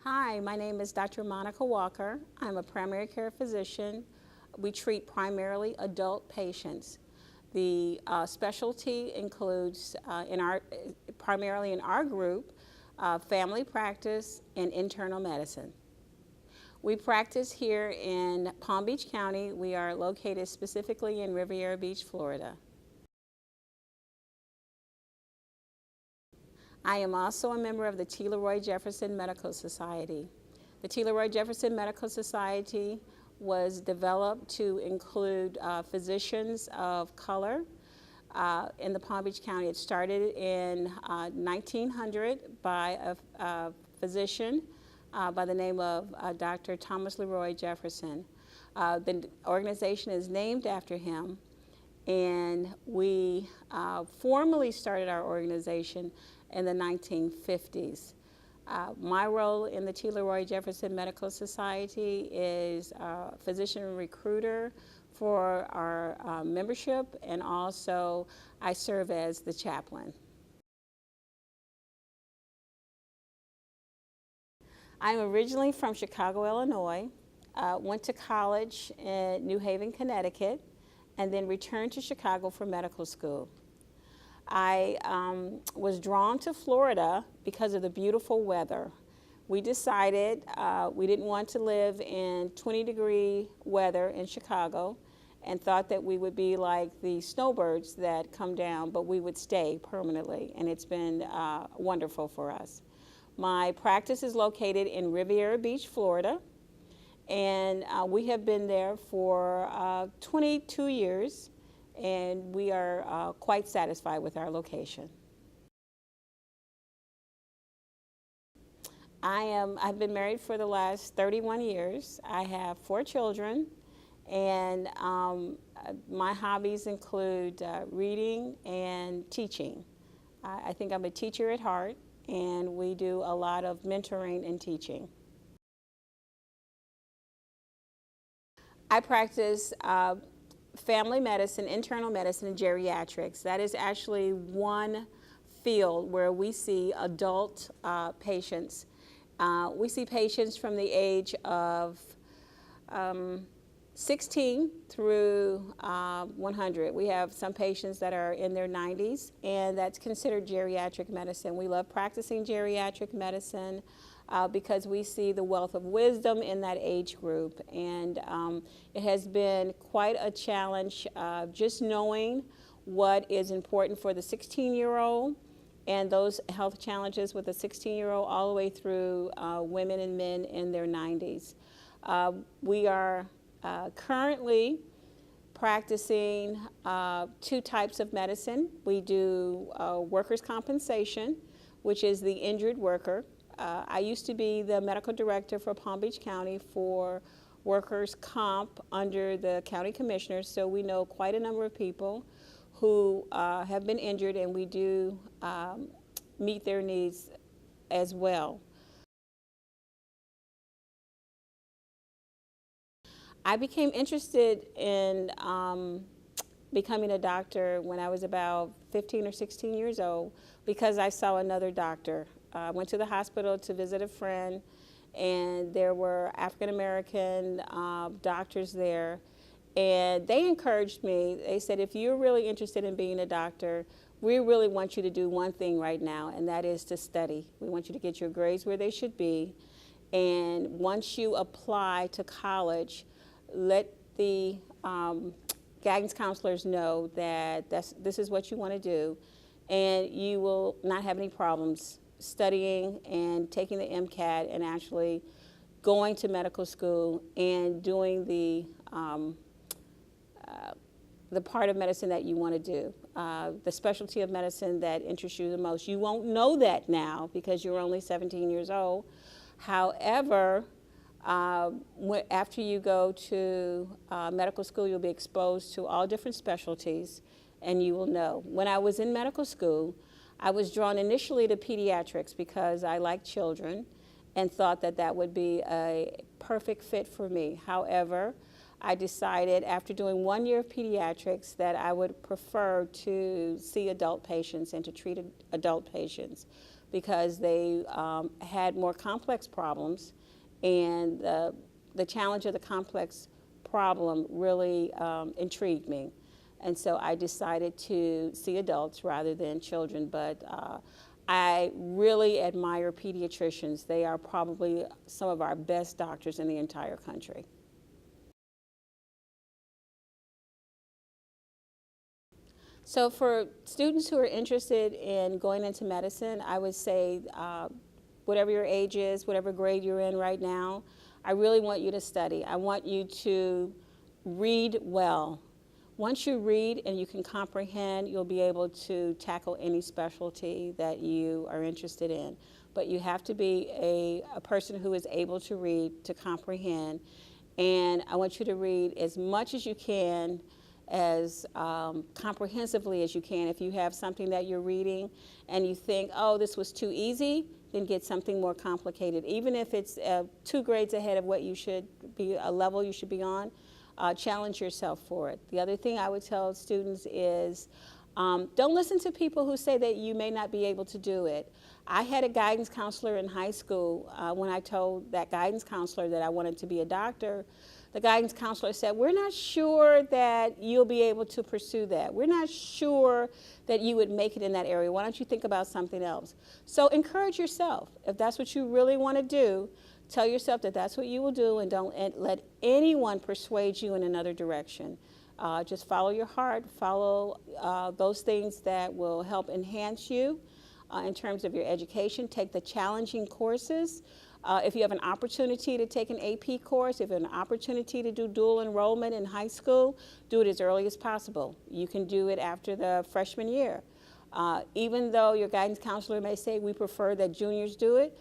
Hi, my name is Dr. Monica Walker. I'm a primary care physician. We treat primarily adult patients. The specialty includes, primarily in our group, family practice and internal medicine. We practice here in Palm Beach County. We are located specifically in Riviera Beach, Florida. I am also a member of the Leroy Jefferson Medical Society. The Leroy Jefferson Medical Society was developed to include physicians of color in the Palm Beach County. It started in 1900 by a physician by the name of Dr. Thomas Leroy Jefferson. The organization is named after him, and we formally started our organization in the 1950s. My role in the Leroy Jefferson Medical Society is physician recruiter for our membership, and also I serve as the chaplain. I'm originally from Chicago, Illinois, went to college in New Haven, Connecticut, and then returned to Chicago for medical school. I was drawn to Florida because of the beautiful weather. We decided we didn't want to live in 20-degree weather in Chicago and thought that we would be like the snowbirds that come down, but we would stay permanently, and it's been wonderful for us. My practice is located in Riviera Beach, Florida, and we have been there for 22 years. And we are quite satisfied with our location. I've been married for the last 31 years. I have 4 children, and my hobbies include reading and teaching. I think I'm a teacher at heart, and we do a lot of mentoring and teaching. I practice family medicine, internal medicine, and geriatrics. That is actually one field where we see adult patients. We see patients from the age of 16 through 100. We have some patients that are in their 90s, and that's considered geriatric medicine. We love practicing geriatric medicine because we see the wealth of wisdom in that age group. And it has been quite a challenge just knowing what is important for the 16-year-old and those health challenges with a 16-year-old all the way through women and men in their 90s. We are currently practicing 2 types of medicine. We do workers' compensation, which is the injured worker. I used to be the medical director for Palm Beach County for workers' comp under the county commissioners, so we know quite a number of people who have been injured, and we do meet their needs as well. I became interested in becoming a doctor when I was about 15 or 16 years old because I saw another doctor. I went to the hospital to visit a friend, and there were African-American doctors there, and they encouraged me. They said, if you're really interested in being a doctor, we really want you to do one thing right now, and that is to study. We want you to get your grades where they should be, and once you apply to college, let the guidance counselors know that this is what you want to do, and you will not have any problems studying and taking the MCAT and actually going to medical school and doing the part of medicine that you want to do, the specialty of medicine that interests you the most. You won't know that now because you're only 17 years old. However, after you go to medical school, you'll be exposed to all different specialties, and you will know. When I was in medical school, I was drawn initially to pediatrics because I like children and thought that that would be a perfect fit for me. However, I decided after doing 1 year of pediatrics that I would prefer to see adult patients and to treat adult patients because they had more complex problems, and the challenge of the complex problem really intrigued me. And so I decided to see adults rather than children, but I really admire pediatricians. They are probably some of our best doctors in the entire country. So for students who are interested in going into medicine, I would say whatever your age is, whatever grade you're in right now, I really want you to study. I want you to read well. Once you read and you can comprehend, you'll be able to tackle any specialty that you are interested in. But you have to be a person who is able to read, to comprehend. And I want you to read as much as you can, as comprehensively as you can. If you have something that you're reading and you think, oh, this was too easy, then get something more complicated. Even if it's 2 grades ahead of what you should be, a level you should be on, challenge yourself for it. The other thing I would tell students is don't listen to people who say that you may not be able to do it. I had a guidance counselor in high school. When I told that guidance counselor that I wanted to be a doctor, the guidance counselor said, we're not sure that you'll be able to pursue that. We're not sure that you would make it in that area. Why don't you think about something else? So encourage yourself. If that's what you really want to do, tell yourself that that's what you will do, and don't let anyone persuade you in another direction. Just follow your heart, follow those things that will help enhance you in terms of your education. Take the challenging courses. If you have an opportunity to take an AP course, if you have an opportunity to do dual enrollment in high school, do it as early as possible. You can do it after the freshman year. Even though your guidance counselor may say we prefer that juniors do it,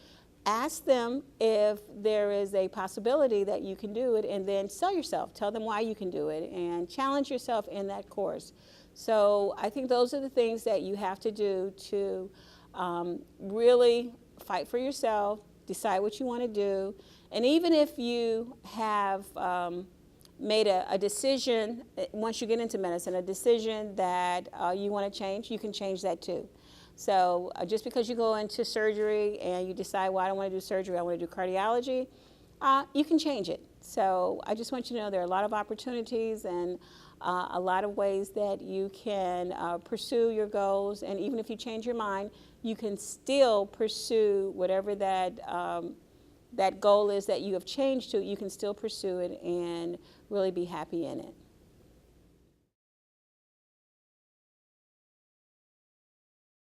ask them if there is a possibility that you can do it, and then sell yourself. Tell them why you can do it, and challenge yourself in that course. So I think those are the things that you have to do to really fight for yourself, decide what you want to do. And even if you have made a decision, once you get into medicine, a decision that you want to change, you can change that too. So just because you go into surgery and you decide, well, I don't want to do surgery, I want to do cardiology, you can change it. So I just want you to know there are a lot of opportunities and a lot of ways that you can pursue your goals. And even if you change your mind, you can still pursue whatever that that goal is that you have changed to. You can still pursue it and really be happy in it.